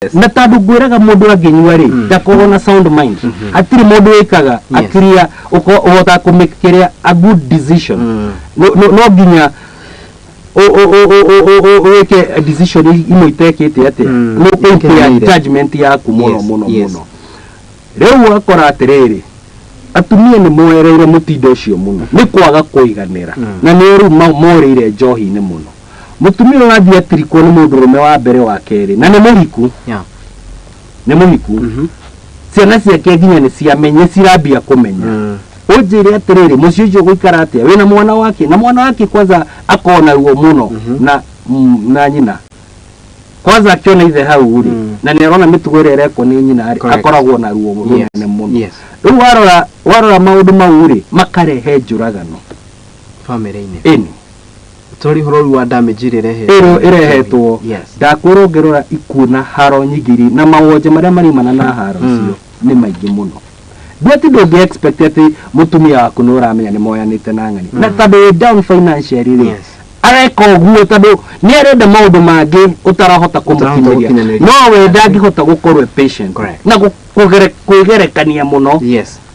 na tandu gwiraga mundu anginyua ri ndakorwo na sound mind atiri mundu wikaga akiria uhota ku make kiria a good decision no ginya weke a decision imo itekete ate no point judgment yaku muno reu akora atiriri atumia ni mwereire mutindo ucio muno ni kwaga kuiganira na ni ru moreire njohi ni muno mutumia wathi atirikwo ni mundu rume wa mbere wa keri na ni muhiku ni muhiku ciana ciake nginya ni ciamenye cirambia kumenya ujire atiriri mucio ucio guikara atia wina mwana wake na mwana wake kwanza akona ruo muno na nyina kwanza akiona ithe hau ri na ni arona mitugo ire reko ni nyina akoragwo na ruo muno riu warora maundu mau ri makarehe njuragano family-ini tori horo wa damage irehetwo ndakurongerora ikuna haro nyigiri na mawonje maria marimana na haro cio ni maingi muno ndwati ndungi expect ati mutumia waku ni uramenya ni moyanite na ng'ani na tondu down financially ri areka uguo tondu ni arenda maundu mangi utarahota kumukinyiria no we ndangihota gukorwo patient na kugerekania muno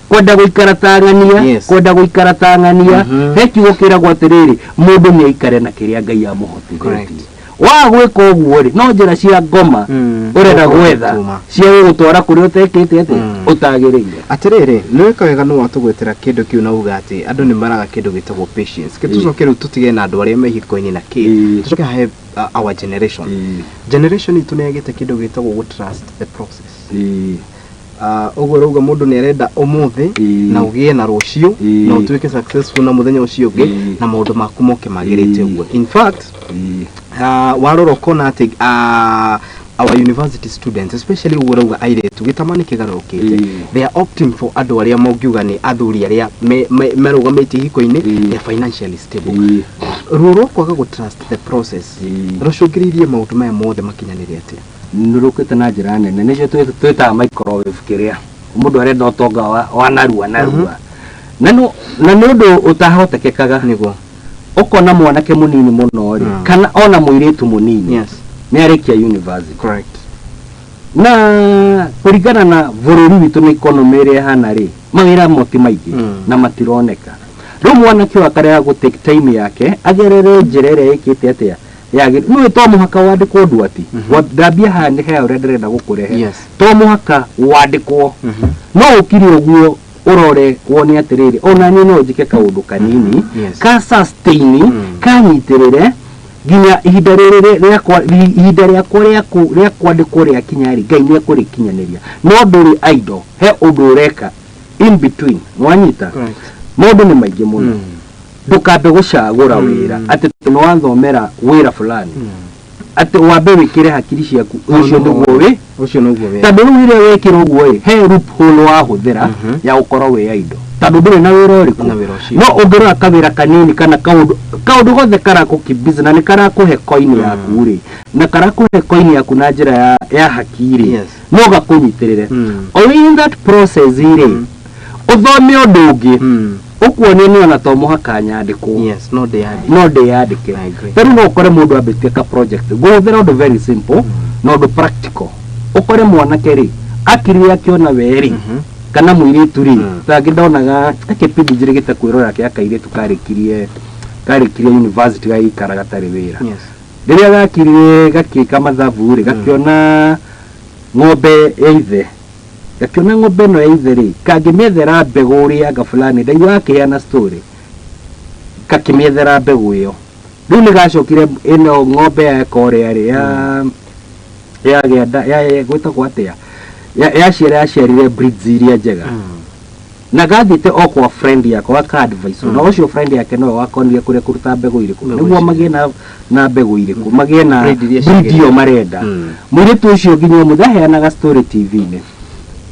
kwenda guikara tangania kwenda guikara tangania hekigo kiragwo atiriri mundu ni aikare na kiria Ngai amuhotithĩtie wa gwika uguo ri no njira cia ngoma urenda gwetha cia gutwara kuri utekete ati utagiriire atiriri niweka wega no watugwetera kindu kiu na uga ati andu ni maraga kindu gitagwo patience kitucoke riu tutige na andu aria mehiko-ini na ki tucoke have our generation itu negete kindu gitagwo trust the process ugo ruga mundu ni arenda umuthi na ugie na rucio na utuike successful na muthenya ucio ungi na maundu maku moke magirite uguo in fact waroro kona ati our university students especially ugo ruga airetu gitamani kigarukite they are opting for andu aria maugiuga ni athuri aria merugamite hiko-ini they financially stable ruro kwaga go trust the process rucungiririe maundu maya mothe makinyanirie atia nurukite na njira nene nicio twita microwave kiria mundu arenda utonga wa narua na ni undu utahotekekaga niguo ukona mwanake munini muno ri kana ona muiritu munini ni arikia university correct na kurigana na bururi witu ni economy ria hana ri mawira moti maigi na matironeka riu mwanake wa kare go take time yake agerere njira ria ikite atia yagi no to muhaka wandikwo ndwati wadabia hande he urenda gukurehe to muhaka wandikwo no ukiri uguo urore woni atiriri ona ni no njike kaundu kanini ka sustain kanyitirire ginya ihinda ria kwandikwo ria kinyari Ngai ni akurikinyaniria no nduri idol he undu ureka in between wanyita mundu ni maingi muno ndukambe gucagura wira ati no wanthomera wira fulani ati wambe wikire hakiri ciaku ucio niguo wi tondu wira wekire uguo he loophole wa huthira ya gukorwo wi idol tondu nduri na wira uriku no ungirora kawira kanini kana kaundu gothe karakukibiza na ni karakuhe coin yaku ri na karakuhe coin yaku na njira ya hakiri no gakunyitirire in that process ri uthome undu ungi ukuone ni ona to muhaka nyandiko no de yandike pero no ukore mundu abetie ka project go thera undu very simple no do practical ukore mwanake ri akiri akiona weri kana muiritu ri tangi ndonaga akipindi njire gitakwirora yake akairitu karikirie university ga ikara gatari wira riria gakirire gakika mathabu ri gakiona ng'ombe eithe gakiona ng'ombe no eithe kangimethera mbegu ria gafulani ndaiwa akiana story kakimethera mbegu iyo riu ni gacokire ino ng'ombe ya kore ari ya genda ya gwita kwatia ya ciarire breeds iria njega na gathite okwa friend yako aka advice na ucio friend yake no wakonire kuria kuruta mbegu iriku niguo magie na mbegu iriku magie na breed yo marenda muritu ucio nginya muthaheanaga story TV-ini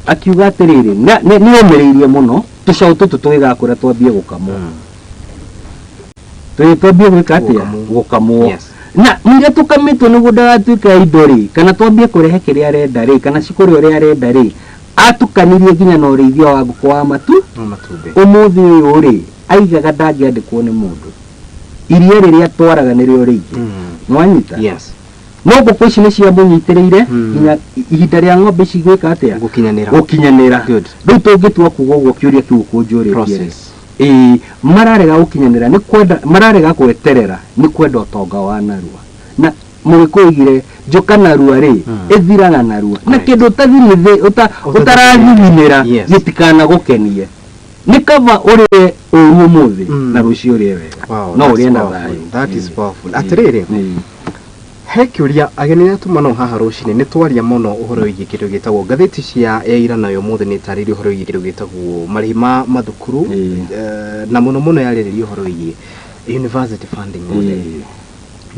akiuga atiriri ni omeririe muno tucau tutu twigakura twambie gukamwo twambie gwikatia gukamwo na mire tukamitwo niguo ndagatuika idori kana twambie kurehe kiria arenda ri kana cikuri uria arenda ri atukanirie nginya no rithio wa nguku wa matumbe umuthi uyu ri aigaga ndangiandikwo ni mundu iria riria twaraga nirio ringi nwanyita no ngũkũ ici nĩ ciamũnyitĩrĩire nginya ihinda rĩa ng'ombe ici gwĩka atĩa gũkinyanĩra rĩu tũngĩtua kuga ũguo kĩũria kĩu kũnjũrĩtie mararega gũkinyanĩra nĩ kwenda mararega gweterera nĩ kwenda ũtonga wa narua na mũgĩkũigire njoka narua rĩ ĩthiraga narua na kĩndũ ũtarathiminĩra gĩtikana gũkenie nĩ kaba ũrĩe ũru ũmũthĩ na rũciũ ũrĩe wega no ũrĩe na thayũ. That is powerful. Atĩrĩrĩ he kĩũria ageni arĩa tumana haha rũcinĩ nĩ twaria mũno ũhoro wĩgiĩ kĩndũ gĩtagwo ngathĩti cia ira nayo mũthĩ nĩ tarĩirie ũhoro wĩgiĩ kĩndũ gĩtagwo marĩhi ma mathukuru na mũno yarĩrĩria ũhoro wĩgiĩ university funding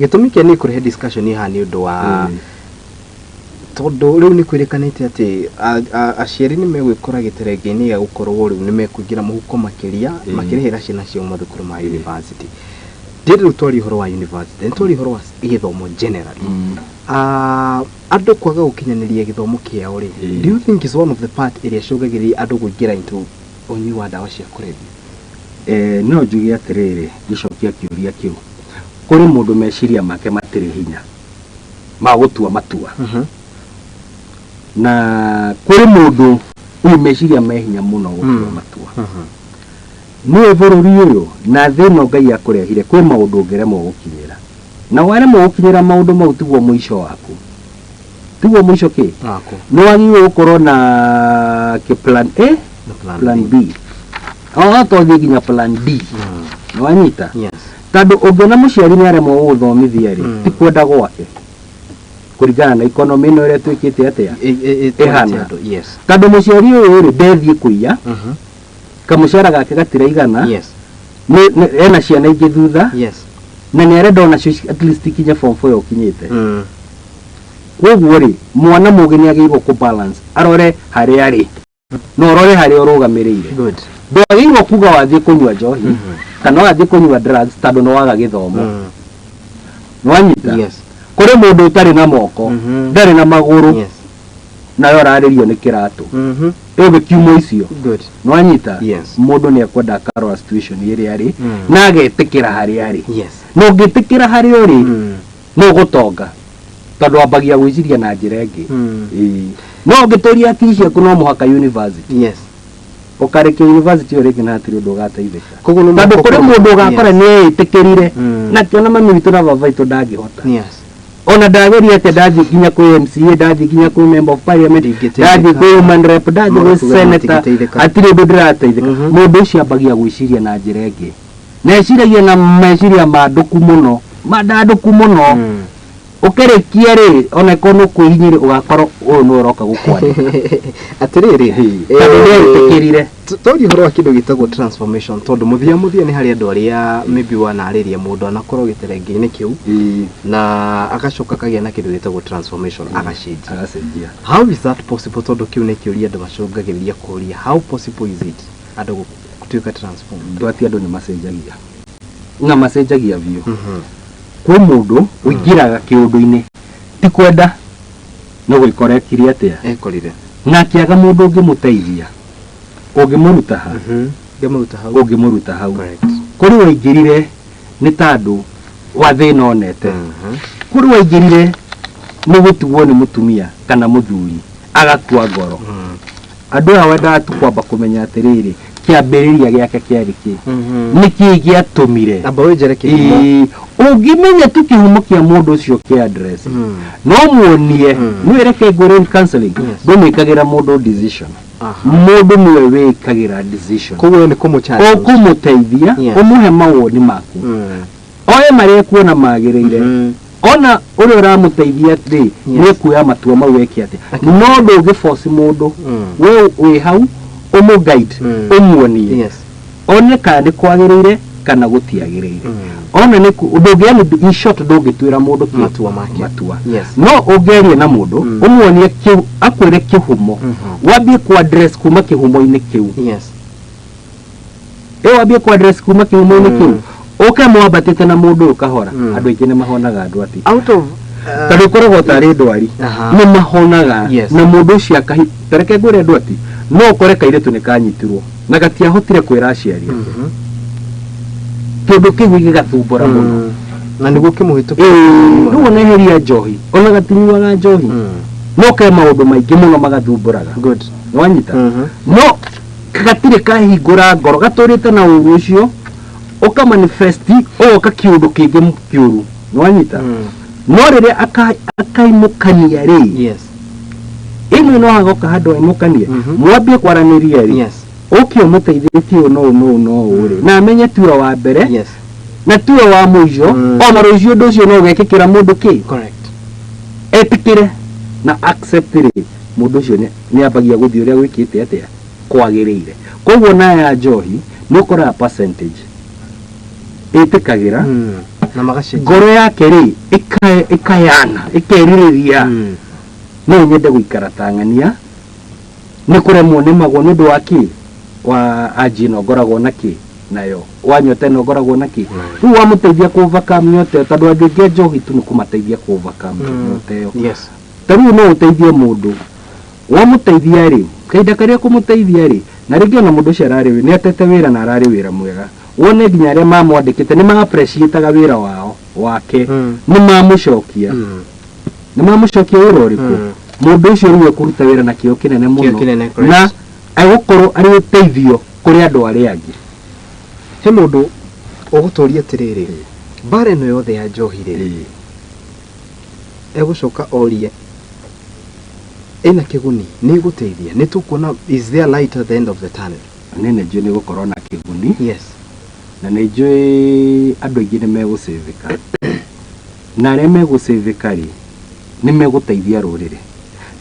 gĩtũmi kĩa nĩ kũrehe discussion haha nĩ ũndũ wa tondũ rĩu nĩ kwĩrĩkanĩte atĩ aciari nĩ megwĩkora gĩterenge-inĩ gĩa gũkorwo rĩu nĩ mekũingĩra mũhuko makĩria makĩrĩhĩra ciana ciao mathukuru ma university. Ndĩrĩ twaria ũhoro wa university, twaria ũhoro wa gĩthomo generally. Andũ kwaga gũkinyanĩria gĩthomo kĩao rĩ, do you think is one of the part ĩrĩa ĩcũngagĩrĩria andũ kũingĩra into ũnyui wa ndawa cia kũrebia? No njuge atĩrĩrĩ gĩcokia kĩũria kĩu kũrĩ mũndũ meciria make matirĩ hinya ma gũtua matua na kũrĩ mũndũ ũyũ meciria me hinya mũno gũtua matua nĩ bũrũri ũyũ na thĩna Ngai akũrehire kwĩ maũndũ ũngĩremwo gũkinyĩra na waremwo gũkinyĩra maũndũ mau tiguo mũico waku tiguo mũico kĩ nĩ wagĩrĩirwo gũkorwo na plan A plan B tothiĩ nginya plan D nĩ wanyita tondũ ũngĩona mũciari nĩ aremwo gũthomithia rĩ ti kwenda gwake kũringana na economy ĩno ĩrĩa twĩkĩte atĩa ĩhana tondũ mũciari ũyũ rĩ ndethiĩ kũiya kamushara gake gatiraigana ena ciana ingĩ thutha na nĩ arenda onacio at least ikinye form 4 ũkinyĩte koguo rĩ mwana mũgĩ nĩ agĩrĩirwo kũbalance arore harĩa arĩ no ũrore harĩa ũrũgamĩrĩire ndwagĩrĩirwo kuga wathiĩ kũnyua njohi kana wathiĩ kũnyua drugs tondũ nĩ waga gĩthomo nĩwanyita kũrĩ mũndũ ũtarĩ na moko ndarĩ na magũrũ nayo ararĩrio nĩ kĩratũ ũgĩkiuma icio nĩwanyita mũndũ nĩ ekwenda akarora situation ĩrĩa arĩ na agetĩkĩra harĩa arĩ no ũngĩtĩkĩra harĩa ũrĩ no ũgũtonga tondũ wambagia gwĩciria na njĩra ĩngĩ no ũngĩtũria akiri ciaku no mũhaka university ũkarĩkia university ũrĩngĩ na hatirĩ ũndũ ũgateithĩka tondũ kũrĩ mũndũ ũgakora nĩ etĩkĩrire na kĩona mami witũ na baba witũ ndangĩhota ona ndageria atĩ ndathiĩ nginya kwĩ MCA ndathiĩ nginya kwĩ member of parliament ndathiĩ kwĩ human rep ndathiĩ kwĩ senator hatirĩ ũndũ ndĩrateithĩka mũndũ ũcio ambagia gwĩciria na njĩra ĩngĩ na eciragia na meciria mandũku mũno mandandũku mũno ũkĩrĩkia rĩ ona ĩkorwo nĩ kwĩhinyĩrĩ ũgakorwo ũyũ nĩ ũroka gũkwandĩka atĩrĩrĩ tondũ nĩ etĩkĩrire twaria ũhoro wa kĩndũ gĩtagwo transformation tondũ mũthia nĩ harĩ andũ arĩa maybe wanarĩria mũndũ anakorwo gĩterenge-inĩ kĩu na agacoka akagĩa na kĩndũ gĩtagwo transformation agacenjia. How is that possible tondũ kĩu nĩ kĩũria andũ macũngagĩrĩria kũria how possible is it andũ gũtuĩka transform? Twati andũ nĩ macenjagia na macenjagia biũ kwĩ mũndũ ũingĩraga kĩũndũ-inĩ ti kwenda no gwĩkora ekire atĩa ekorire na akĩaga mũndũ ũngĩmũteithia ũngĩmũruta ha ũngĩmũruta hau kũrĩ waingĩrire nĩ tandũ wa thĩna onete kũrĩ waingĩrire nĩ gũtugwo nĩ mũtumia kana mũthuri agakua ngoro andũ aya wendaga tu kwamba kũmenya atĩrĩrĩ kĩambĩrĩria gĩake kĩarĩ kĩ nĩkĩ gĩatũmire ũngĩmenya tu kĩhumo kĩa mũndũ ũcio kĩa address no muonie nĩ reke ngũrĩre counseling ndũmĩkagĩra mũndũ decision mũndũ nĩwe wĩkagĩra decision koguo nĩ kũmũteithia ũmũhe mawoni maku oye marĩa kuona magĩrĩire ona ũrĩa ũramũteithia atĩ nĩ kuoya matua mau eke atĩ no ndũngĩforce mũndũ we wĩ hau ũmũguide ũmuonie one kana nĩ kwagĩrĩire kana gũtiagĩrĩire ona nĩ ndũngĩani in short ndũngĩtuĩra mũndũ matua no ũngerie na mũndũ ũmuonie akwĩre kĩhumo wambie ku address kuma kĩhumo-inĩ kĩu wambie ku address kuma kĩhumo-inĩ kĩu ũkamwambatĩte na mũndũ ũkahora andũ aingĩ nĩ mahonaga andũ ati tondũ ũkoragwo tarĩ ndwari nĩ mahonaga na mũndũ ũcio tareke ngwĩre andũ ati no ũkore kairĩtu nĩ kanyitirwo na gatiahotire kwĩra aciari kĩndũ kĩu gĩgathumbũra mũno na niguo kimuhituka nduo neheria njohi ona gatinyuaga njohi no ke maundu maingi muno magathumburaga good wanyita no gatire kahingura ngoro gaturite na uru ucio uka manifest o ka kiundu kingi kiuru wanyita no rire akaimukania ri yes ino no hagoka handu imukanie mwambie kwaraniria ri yes ukio muteithiritie no uri na amenye tuwa wa mbere yes na tuwa wa muico o marucio nducio no gekikira mundu ki correct etikire na accept ri mundu ucio ni ambagia guthii uria gwikite atia kwagirire koguo na ya njohi no kora percentage etikagira na magashi ngoro yake ri ikayana ikeririria no nyende guikara Tangania ni kuremwo ni magwo ni ndu waki wa ajino ngoragwo naki nayo wanyote no ngoragwo naki tu wamuteithia ku overcome nyote tondu angĩngĩ njohi tu ni kumateithia ku overcome nyote yo yes taru no uteithie mundu wamuteithia ri kaida karia kumuteithia ri na ringi ona mundu arari ni atete wira na arari wira mwega wone nginya aria mamwandikite ni ma appreciate wira wao wake ni mamucokia ni mamucokia wira uriku mundu ucio riwe kuruta wira na kio kinene muno na agukorwo ari uteithio kuri andu aria angi he mundu ugutoria tiriri bare no yothe ya njohi riri egucoka orie ina kiguni ni guteithia ni tukuona is there light at the end of the tunnel nene njui ni gukorwo na kiguni yes na ni njui andu aingi ni megusavika na aria megusavika ri ni meguteithia ruriri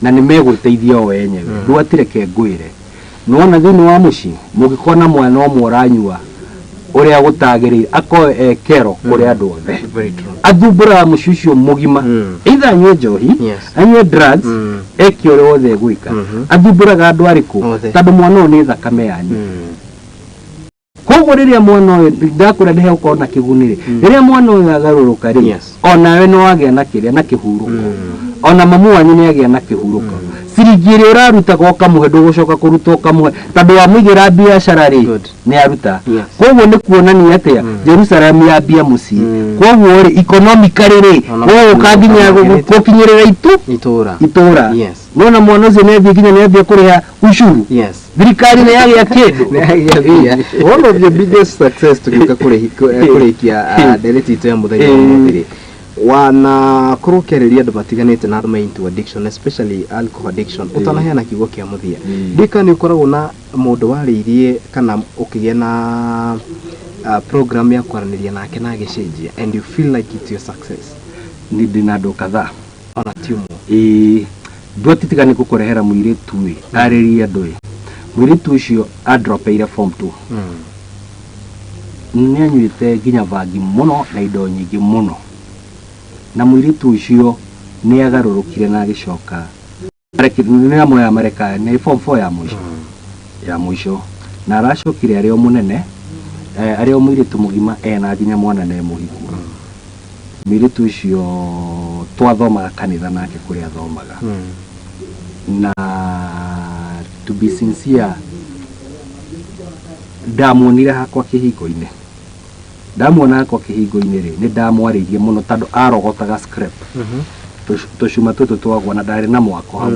na ni meguteithia o wenyewe ndwatire ke ngwire nona thini wa muci mugikona mwana o moranyua uria gutagirire ako ekero kuri andu othe athumbura muci ucio mugima either nywe njohi anywe drugs eki uria othe gwika athumburaga andu ariku tondu mwana o ni thakame yanyu koguo riria mwana uyu ndakura ndihe ukorwo na kiguni ri riria mwana uyu agaruruka ri onawe no agia na kiria na kihuruko ona mamu wanyu ni agia na kihuruko siringi iria uraruta gokamuhe ndugucoka kuruta ukamuhe tondu wa muigira biacara ri ni aruta koguo ni kuonania atia Jerusalem ya bia muci koguo ri economically ri wo kanginya gukinyirira itura nona mwana ucio ni nginya ni ambia kuriha ushuru thirikari ni yagia kindu one of the biggest success tukiuka kurikia dereti itu ya muthenya wa muthiri wana kurukereria andu matiganite na andu into addiction especially alcohol addiction utanaheana kiugo kia muthia ndika ni ukoragwo na mundu wariirie kana ukigia na program ya kwaraniria nake na gicenjia and you feel like it's your success ni dinado kadha ona tiumo ndwatitigane gukurehera muiritu wi ariria andu muiritu ucio adropeire form 2 ni anyuite nginya vagi muno na indo nyingi muno na muiritu ucio ni agarurukire na gicoka ni amwe ya Amerika ni form 4 ya mwisho na aracokire ario munene ario muiritu mugima na nginya mwana ne muhiku muiritu ucio twathomaga kanitha nake kuri athomaga na to be sincere ndamuonire hakwa kihingo-ini ndamuona hakwa kihingo-ini ri ni ndamwaririe muno tondu arogotaga scrap tucuma tutu twagwa na ndari na mwako hau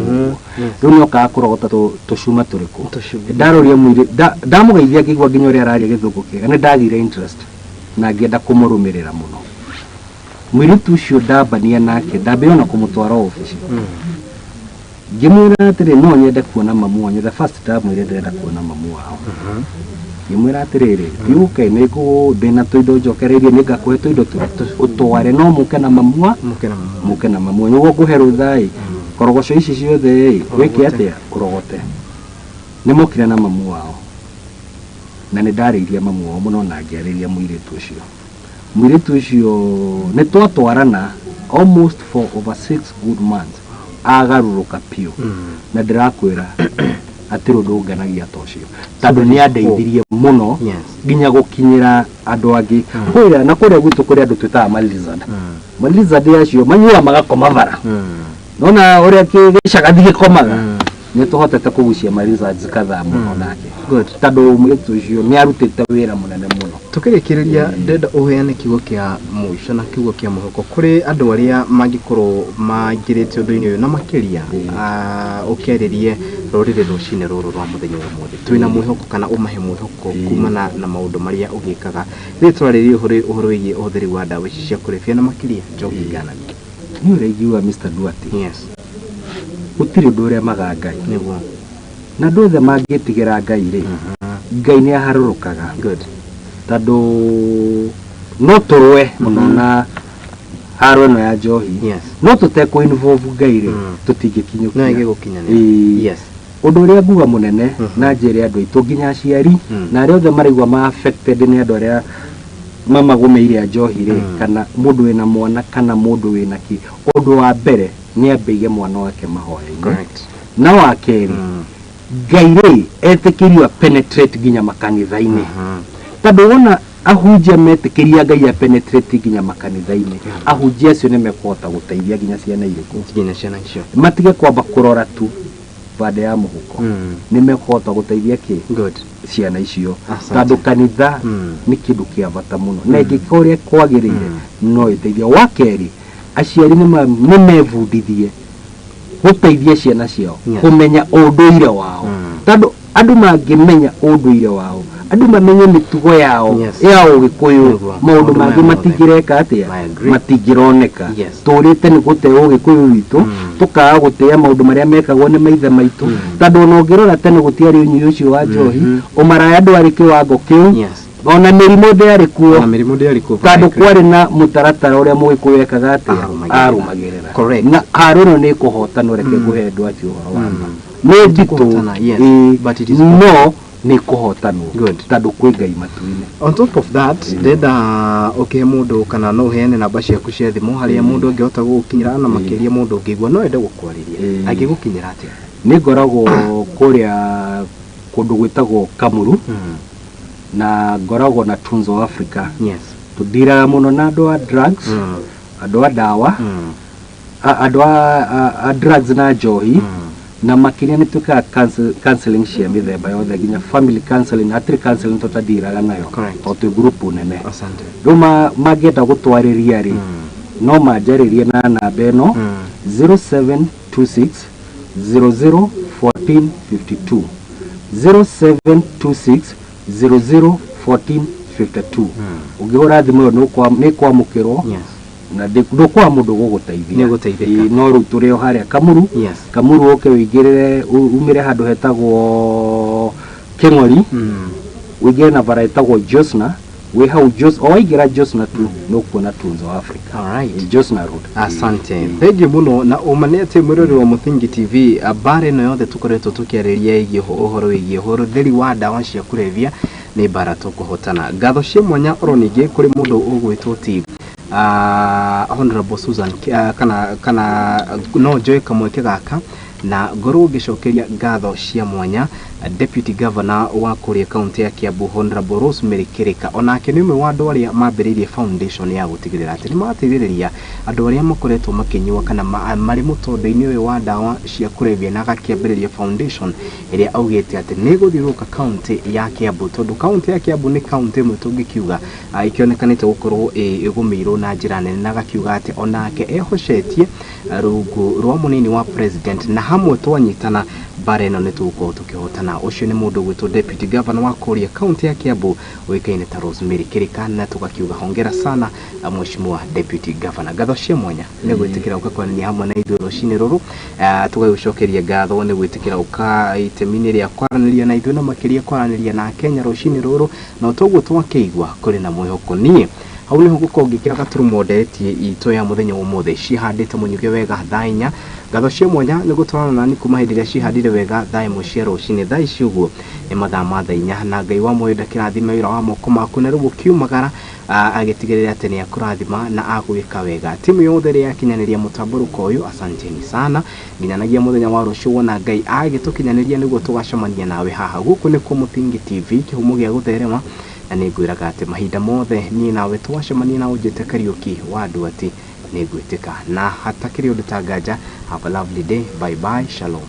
riu ni okaga kurogota tucuma turiku ndaroria mwiri ndamugeithia ngigwa nginya uria araria githungu kiega ni ndagire interest na ngienda kumurumirira muno mwiritu ucio ndambania nake ndambiona kumutwara office ngimwira atiri no nyende kuona mamu wanyu the first time mwire ndenda kuona mamu wao ngimwira atiriri yuke niku ndina tuindo njokereirie ninga kuhe tuindo utware no muke na mamu wanyu gukuhe ruthai korogoco ici ciothe wiki atia urogote ni mukire na mamu wao na ni ndariria mamu wao muno na ngiariria mwiritu ucio ni twatwarana almost for over 6 good months agaruruka pio na ndirakwira ati rundu nganagia tocio tondu ni andeithirie muno nginya gukinyira andu angi kwira na kuria gwitu kuri andu twitaga malizard acio manyua magakoma bara nona uria kigicaga thigikomaga ni tuhotete kugucia malizards kadhaa muno nake tondu mwiritu ucio ni arutite wira munene muno tukirekereria ndenda uheane kiugo kia muico na kiugo kia muhoko kuri andu aria mangikorwo magirite undu-ini uyu na makiria ukeririe rurire rucine ruru rwa muthenya wa mothe twina mwihoko kana umahe mwihoko kumana na maundu maria ugikaga ritwa riri uhoro wigie uthiri wa ndawa ici cia kurebia na makiria Njoki Ganani ni uregiwa Mr. Duarte yes utiri undu uria magangai niguo na andu othe mangitigira Ngai ri Ngai ni aharurukaga good tado no turwe munona haro no ya Njohi yes no tuteko involve Ngai ri tutingikinyukia no ige gukinyana yes undu uria nguga munene na njere andu itu nginya aciari na aria othe maraigwa ma affected ni andu aria mamagumeire Njohi ri kana mundu wina mwana kana mundu wina ki undu wa mbere ni ambeige mwana wake mahoya correct na wa keri Ngai ri etikirio penetrate nginya makanitha-ini tando wona ahunjia metikiria Ngai penetrate nginya makanitha-ini ahunjia acio ni mekota guteithia nginya ciana iriku nginya ciana icio matige kwamba kurora tu baada ya muhuko ni mekota guteithia ki good ciana icio tando kanitha ni kindu kia bata muno na ngikoria kwagirire no iteithia wa keri aciari ni mevundithie guteithia ciana ciao kumenya unduire wao tando andu mangimenya unduire wao andu mamenye mitugo yao yao Gikuyu maundu mangi matigireka atia matigironeka turite ni guteo Gikuyu witu tukaa gutea maundu maria mekagwo ni maithe maitu tando no ngirora tene gutiari unyu ucio wa Njohi umaraya andu ari kiwango kiu ona mirimo ndiari kuo tando kwari na mutaratara uria Mugikuyu ekaga atia arumagirira na aruno ni kuhotana reke guhendwo acio uhoro wa no ditu no ni kuhotanwo tando kwi Ngai matuine on top of that ndenda okay mundu kana no heane namba ciaku cia thimu haria mundu angihota gukinyira na makiria mundu ngigwa no ende gukwariria angigukinyira atia ni ngoragwo kuria kundu gwitagwo Kamuru na ngoragwo na Tunzo Africa yes tudira muno na andu a drugs andu a dawa andu a drugs na Njohi na makiria ni tuka counseling cia mithemba yothe nginya family counseling atri counseling tutadiraga nayo o tu group nene asante roma magenda gutwariria ri no manjaririe na namba eno 0726 001452 0726 001452 ungihora thimu ni kwamukirwo na ndukwa mundu guguteithia no ru turio haria Kamuru Kamuru oke wigirire umire handu hetagwo King'ori wigire na bara hetagwo Josna we hau oigira Josna tu no kuona Tunzo Africa alright Josna road asante thank you muno na umanete mwirori wa Muthingi TV abare no yothe tukoretwo tukiareria igie uhoro wigie uhoro theri wa ndawa cia kurevia ni bara tukuhotana ngatho cia mwanya oroningi kuri mundu ugwitwo ti Honorable Susan kana no Joy Kamweke gaka na ngoro ngicokeria ngatho cia mwanya Deputy Governor wa Kuria County ya Kiambu Honorable Rosemary Kirika onake ni umwe wa andu aria mambiririe foundation ya gutigirira ati ni mateithiriria andu aria makoretwo makinyua kana mari mutondo-ini uyu wa ndawa cia kurevia na gakiambiriria foundation iria augite ati ni guthiruka county ya Kiambu tondu county ya Kiambu ni county imwe tungikiuga ikionekanite gukorwo igumirwo na njira nene na gakiuga ati onake ehocetie rungu rwa munini wa president na hamwe twanyitana bareno ni tuko tukihotana ucio ni mundu gwitwo Deputy Governor wa Kuria County ya Kiambu wikaine ta Rosemary Kirika na tukakiuga hongera sana mheshimiwa Deputy Governor ngatho cia mwanya ni gwitikira ukakwani hamwe na ithuĩ rucini ruru tugagucokeria ngatho ni gwitikira uka itemini ria kwaraniria na ithuĩ na makiria kwaraniria na Kenya rucini ruru na toguo twakeigwa kuri na mwihoko nie hau ni huko ngikira gaturumo ndetie ito ya muthenya wa mothe cihandite munyuge wega thainya ngatho cia mwanya ni gutwarana nani kuma hindi ria cihandire wega thai mucia rucini thai ciuguo ni mathaa ma thainya na Ngai wa moyo ndakirathima wira wa moko maku na rugo kiumagara agitigirira ati ni akurathima na agwika wega timu yothe ria kinyaniria mutamburuko uyu asanteni sana nginyanagia muthenya wa rucio wona Ngai agitukinyaniria niguo tugacemania nawe haha guku ni ku Muthingi TV kihumo gia gutherema na nigwiraga ati mahinda mothe ni nawe twacemania na ujete Kariuki wa andu ati nigwitika na hatakiri undu tangaja have a lovely day bye bye shalom